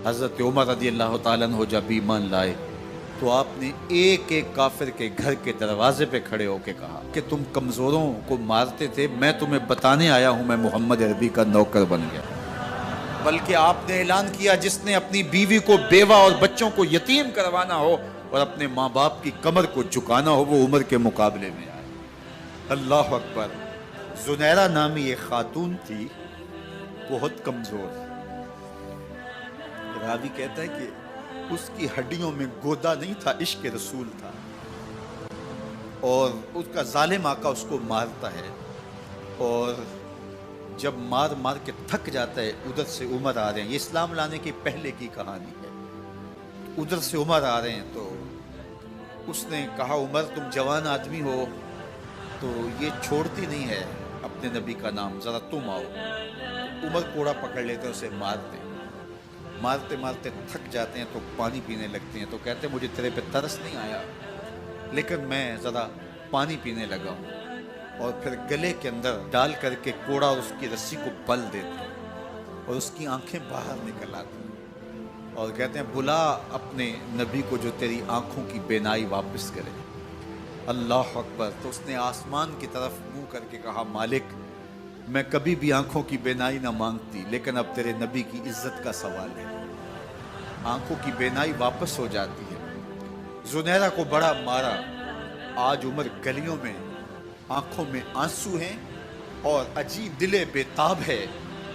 حضرت عمر رضی اللہ تعالیٰ عنہ جب ایمان لائے تو آپ نے ایک ایک کافر کے گھر کے دروازے پہ کھڑے ہو کے کہا کہ تم کمزوروں کو مارتے تھے، میں تمہیں بتانے آیا ہوں میں محمد عربی کا نوکر بن گیا۔ بلکہ آپ نے اعلان کیا جس نے اپنی بیوی کو بیوہ اور بچوں کو یتیم کروانا ہو اور اپنے ماں باپ کی کمر کو جھکانا ہو وہ عمر کے مقابلے میں آئے۔ اللہ اکبر۔ زنیرہ نامی ایک خاتون تھی، بہت کمزور۔ راوی کہتا ہے کہ اس کی ہڈیوں میں گودا نہیں تھا، عشق رسول تھا، اور اس کا ظالم آقا اس کو مارتا ہے، اور جب مار مار کے تھک جاتا ہے ادھر سے عمر آ رہے ہیں، یہ اسلام لانے کی پہلے کی کہانی ہے، ادھر سے عمر آ رہے ہیں تو اس نے کہا عمر تم جوان آدمی ہو تو یہ چھوڑتی نہیں ہے اپنے نبی کا نام، ذرا تم آؤ۔ عمر کوڑا پکڑ لیتے اسے مارتے مارتے مارتے تھک جاتے ہیں تو پانی پینے لگتے ہیں، تو کہتے ہیں مجھے تیرے پہ ترس نہیں آیا لیکن میں ذرا پانی پینے لگا ہوں، اور پھر گلے کے اندر ڈال کر کے کوڑا اور اس کی رسی کو بل دیتے ہیں اور اس کی آنکھیں باہر نکل آتی ہیں اور کہتے ہیں بلا اپنے نبی کو جو تیری آنکھوں کی بینائی واپس کرے۔ اللہ اکبر۔ تو اس نے آسمان کی طرف منہ کر کے کہا مالک میں کبھی بھی آنکھوں کی بینائی نہ مانگتی لیکن اب تیرے نبی کی عزت کا سوال ہے۔ آنکھوں کی بینائی واپس ہو جاتی ہے۔ زنیرہ کو بڑا مارا، آج عمر گلیوں میں آنکھوں میں آنسو ہیں اور عجیب دل بے تاب ہے،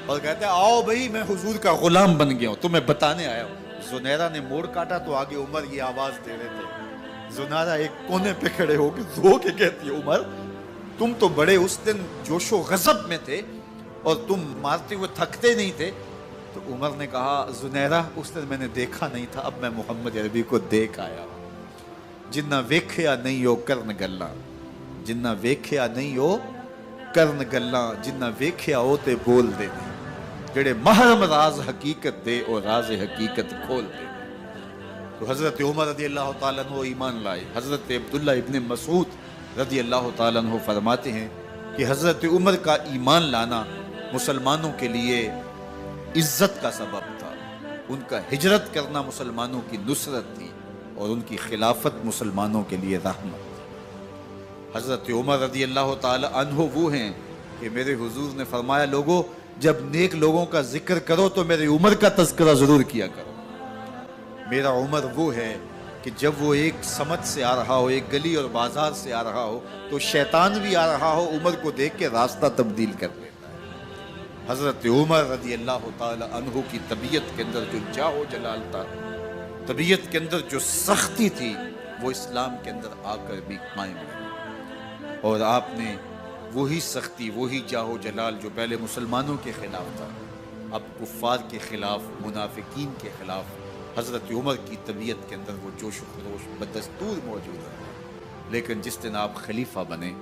اور کہتے ہیں آؤ بھئی میں حضور کا غلام بن گیا ہوں، تمہیں بتانے آیا ہوں۔ زنیرہ نے موڑ کاٹا تو آگے عمر یہ آواز دے رہے تھے۔ زنیرہ ایک کونے پہ کھڑے ہو کے رو کے کہتی ہے عمر تم تو بڑے اس دن جوش و غضب میں تھے اور تم مارتے ہوئے تھکتے نہیں تھے۔ تو عمر نے کہا زنیرہ اس دن میں نے دیکھا نہیں تھا، اب میں محمد عربی کو دیکھ آیا ہوں۔ جنہ ویکھیا نہیں ہو کرن گلاں، جنہ ویکھیا نہیں ہو کرن گلاں، جنہ ویکھیا ہو تے بول دے نے، جڑے محرم راز حقیقت دے اور راز حقیقت کھول دے۔ تو حضرت عمر رضی اللہ تعالیٰ عنہ ایمان لائے۔ حضرت عبداللہ ابن مسعود رضی اللہ تعالیٰ عنہ فرماتے ہیں کہ حضرت عمر کا ایمان لانا مسلمانوں کے لیے عزت کا سبب تھا، ان کا ہجرت کرنا مسلمانوں کی نصرت تھی اور ان کی خلافت مسلمانوں کے لیے رحمت تھی۔ حضرت عمر رضی اللہ تعالی عنہ وہ ہیں کہ میرے حضور نے فرمایا لوگوں جب نیک لوگوں کا ذکر کرو تو میرے عمر کا تذکرہ ضرور کیا کرو۔ میرا عمر وہ ہے کہ جب وہ ایک سمت سے آ رہا ہو، ایک گلی اور بازار سے آ رہا ہو تو شیطان بھی آ رہا ہو عمر کو دیکھ کے راستہ تبدیل کر دیتا ہے۔ حضرت عمر رضی اللہ تعالی عنہ کی طبیعت کے اندر جو جاہ و جلال تھا، طبیعت کے اندر جو سختی تھی، وہ اسلام کے اندر آ کر بھی قائم رہی، اور آپ نے وہی سختی وہی جاہ و جلال جو پہلے مسلمانوں کے خلاف تھا اب کفار کے خلاف، منافقین کے خلاف حضرت عمر کی طبیعت کے اندر وہ جوش و خروش بدستور موجود ہے۔ لیکن جس دن آپ خلیفہ بنے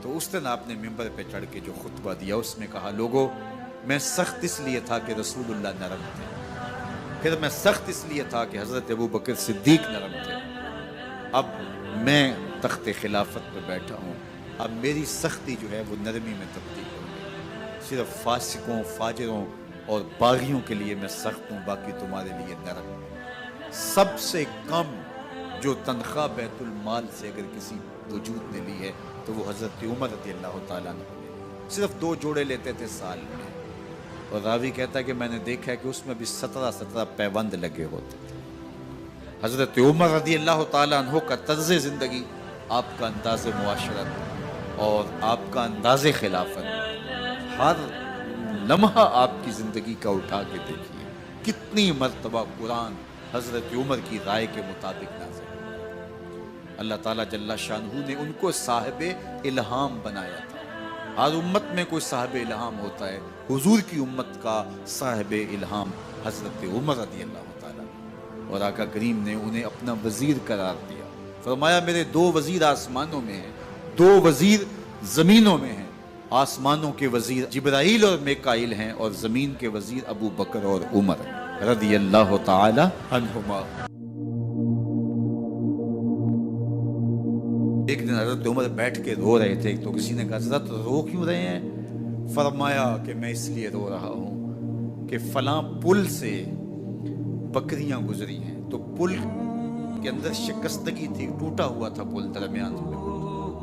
تو اس دن آپ نے ممبر پہ چڑھ کے جو خطبہ دیا اس میں کہا لوگوں میں سخت اس لیے تھا کہ رسول اللہ نرم تھے، پھر میں سخت اس لیے تھا کہ حضرت ابو بکر صدیق نرم تھے، اب میں تخت خلافت پہ بیٹھا ہوں، اب میری سختی جو ہے وہ نرمی میں تبدیل ہو گئی، صرف فاسقوں فاجروں اور باغیوں کے لیے میں سخت ہوں، باقی تمہارے لیے نرم ہوں۔ سب سے کم جو تنخواہ بیت المال سے اگر کسی وجود نے لی ہے تو وہ حضرت عمر رضی اللہ تعالیٰ عنہ نے صرف 2 جوڑے لیتے تھے سال میں، اور راوی کہتا ہے کہ میں نے دیکھا ہے کہ اس میں بھی 17 پیوند لگے ہوتے تھے۔ حضرت عمر رضی اللہ تعالیٰ عنہ کا طرز زندگی، آپ کا انداز معاشرت اور آپ کا انداز خلافت، ہر لمحہ آپ کی زندگی کا اٹھا کے دیکھیے کتنی مرتبہ قرآن حضرت عمر کی رائے کے مطابق نازل ہوا۔ اللہ تعالیٰ جل شانہ نے ان کو صاحب الہام بنایا تھا۔ ہر امت میں کوئی صاحب الہام ہوتا ہے، حضور کی امت کا صاحب الہام حضرت عمر رضی اللہ تعالیٰ، اور آقا کریم نے انہیں اپنا وزیر قرار دیا، فرمایا میرے 2 وزیر آسمانوں میں ہیں، 2 وزیر زمینوں میں ہیں، آسمانوں کے وزیر جبرائیل اور میکائیل ہیں اور زمین کے وزیر ابو بکر اور عمر رضی اللہ تعالی عنہما۔ ایک دن حضرت عمر بیٹھ کے رو رہے تھے تو کسی نے کہا حضرت رو کیوں رہے ہیں؟ فرمایا کہ میں اس لیے رو رہا ہوں کہ فلاں پل سے बकरियां गुजरी हैं, तो पुल के अंदर शिकस्तगी थी, टूटा हुआ था पुल दरमियान में,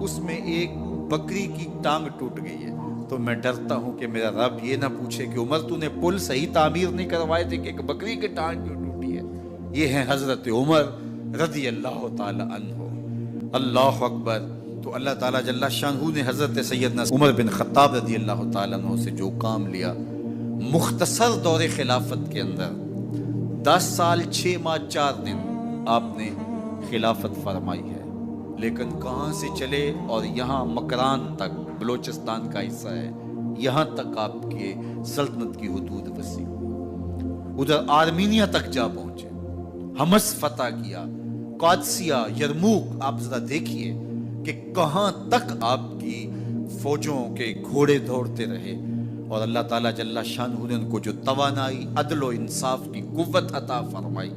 उसमें एक बकरी की टांग टूट गई है। तो मैं डरता हूं कि मेरा रब ये ना पूछे कि उमर तूने पुल सही तामीर नहीं करवाए थे कि एक बकरी की टांग क्यों टूटी है। ये है हजरत उमर रदी अल्लाह ताला अन्हो। अल्लाह अकबर। तो अल्लाह ताला जल्ला शानहू ने हजरत सैयदना उमर बिन खत्ताब रदी अल्लाह ताला अन्हो से जो काम लिया, मुख्तसर दौरे खिलाफत के अंदर 10 साल 6 माह 4 दिन आपने खिलाफत फरमाई है, लेकिन कहाँ से चले और यहाँ मकरान तक, बलोचिस्तान का हिस्सा है, यहाँ तक आपके सल्तनत की हुदूद वसी हुई। उधर आर्मीनिया तक जा पहुंचे, हमस फतह किया, कादसिया, यरमूक। आप जरा देखिए कि कहाँ तक आपकी फौजों के घोड़े दौड़ते रहे, और अल्लाह ताला जल्ला शानहू ने उनको जो तवानाई, अदल व इंसाफ की कुव्वत अता फरमाई।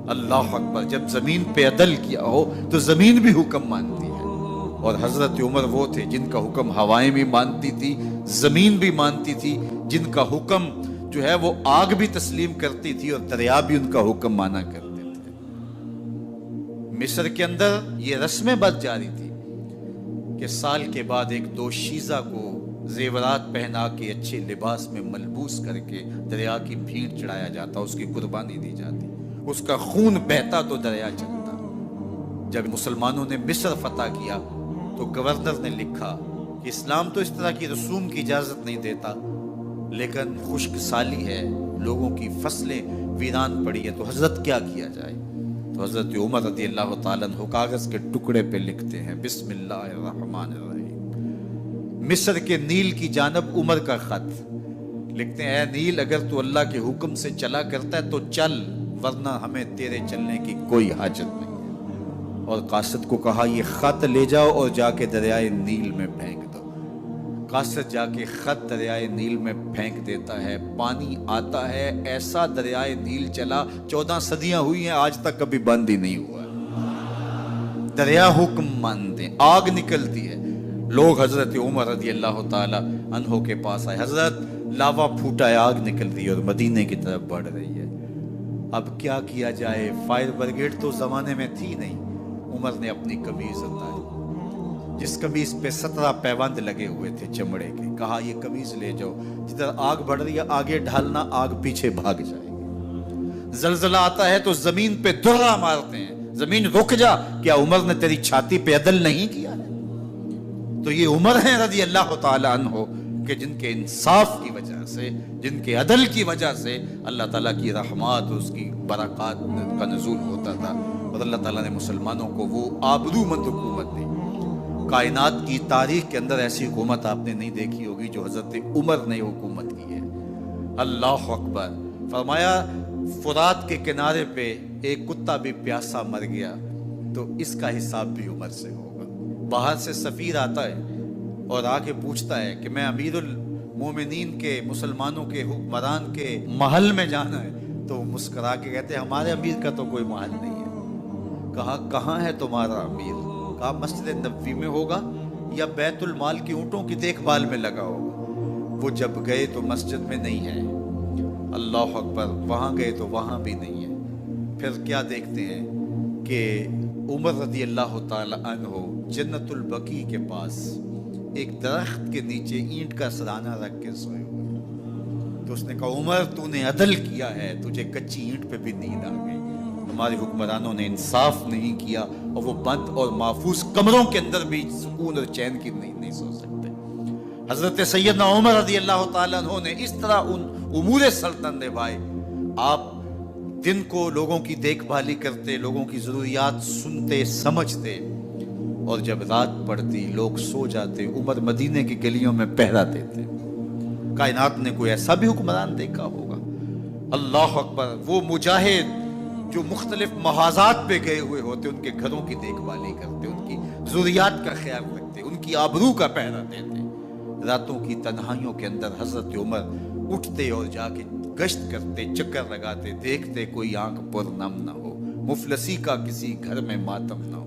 अल्लाह अकबर। जब जमीन पे अदल किया हो तो जमीन भी हुक्म मानती है, और हजरत उमर वो थे जिनका हुक्म हवाएं भी मानती थी, जमीन भी मानती थी, जिनका हुक्म जो है वो आग भी तस्लीम करती थी और दरिया भी उनका हुक्म माना करते थे। मिस्र के अंदर ये रस्में बद जारी थी कि साल के बाद एक दोशीज़ा को जेवरात पहना के अच्छे लिबास में मलबूस करके दरिया की भीड़ चढ़ाया जाता, उसकी कुर्बानी दी जाती, उसका खून बहता तो दरिया चलता। जब मुसलमानों ने मिस्र फतह किया तो गवर्नर ने लिखा कि इस्लाम तो इस तरह की रसूम की इजाजत नहीं देता, लेकिन खुश्क साली है, लोगों की फसलें वीरान पड़ी है, तो हजरत क्या किया जाए। तो हजरत उमर रज़ी अल्लाह ताला अन्हु कागज के टुकड़े पे लिखते हैं, बिस्मिल्लाहिर्रहमानिर्रहीम। मिस्र के नील की जानब उमर का खत लिखते हैं, नील अगर तू अल्लाह के हुक्म से चला करता है तो चल, वरना हमें तेरे चलने की कोई हाजत नहीं है। और कासिद को कहा ये खत ले जाओ और जाके दरियाए नील में फेंक दो। कासिद जाके खत दरियाए नील में फेंक देता है, पानी आता है, ऐसा दरियाए नील चला, 14 सदियां हुई हैं, आज तक कभी बंद ही नहीं हुआ। दरिया हुक्म मानते, आग निकलती है। लोग हजरत उमर रज़ी अल्लाह ताला अन्हो के पास आए, हजरत लावा फूटा है, आग निकल रही है और मदीने की तरफ बढ़ रही है, अब क्या किया जाए। फायर ब्रिगेड तो जमाने में थी नहीं। उमर ने अपनी कमीज उतारी, जिस कमीज पे 17 पैबंद लगे हुए थे चमड़े के, कहा ये कमीज ले जाओ, जिधर आग बढ़ रही है आगे ढालना, आग पीछे भाग जाएगी। जलजला आता है तो जमीन पे दुर्रा मारते हैं, जमीन रुक जा, क्या उमर ने तेरी छाती पे अदल नहीं किया है। तो ये उमर है रज़ी अल्लाह ताला अन्हो कि जिनके इंसाफ की वजह से, जिनके अदल की वजह से अल्लाह ताला की रहमत, उसकी बरक़ात का नुज़ूल होता था, और अल्लाह ताला ने मुसलमानों को वो आबरूमंद हुकूमत दी। कायनात की तारीख के अंदर ऐसी हुकूमत आपने नहीं देखी होगी जो हजरत उमर ने हुकूमत की है। अल्लाह अकबर। फरमाया फुरात के किनारे पे एक कुत्ता भी प्यासा मर गया तो इसका हिसाब भी उमर से होगा। बाहर से सफीर आता है और आके पूछता है कि मैं अमीरुल मोमिनीन के, मुसलमानों के हुक्मरान के महल में जाना है, तो मुस्कुरा के कहते हैं हमारे अमीर का तो कोई महल नहीं है। कहा कहाँ है तुम्हारा अमीर। कहा मस्जिद नबवी में होगा या बैतुल माल की ऊँटों की देखभाल में लगा होगा। वो जब गए तो मस्जिद में नहीं है, अल्लाह अकबर। वहाँ गए तो वहाँ भी नहीं है। फिर क्या देखते हैं कि उमर रज़ी अल्लाह ताला अन्हो जन्नतुल बकी के पास एक दरख्त के नीचे ईंट का सराना रख के सोए हुए। तो उसने कहा उमर तूने अदल किया है, तुझे कच्ची ईंट पे भी नींद आ गई। हमारे हुक्मरानों ने इंसाफ नहीं किया और वो बंद और महफूज कमरों के अंदर भी सुकून और चैन की नींद नहीं सो सकते। हजरत सैयदना उमर रज़ी अल्लाह ताला अन्हो ने इस तरह उन उमूर सल्तनत निभाए। आप दिन को लोगों की देखभाली करते, लोगों की जरूरियात सुनते समझते, और जब रात पड़ती लोग सो जाते, उमर मदीने की गलियों में पहरा देते। कायनात ने कोई ऐसा भी हुक्मरान देखा होगा। अल्लाह अकबर। वो मुजाहिद जो मुख्तलिफ महाजात पे गए हुए होते, उनके घरों की देखभाली करते, उनकी जरूरियात का ख्याल रखते, उनकी आबरू का पहरा देते। रातों की तन्हाइयों के अंदर हजरत उमर उठते और जाके गश्त करते, चक्कर लगाते, देखते कोई आंख पर नम ना हो, मुफलसी का किसी घर में मातम ना हो।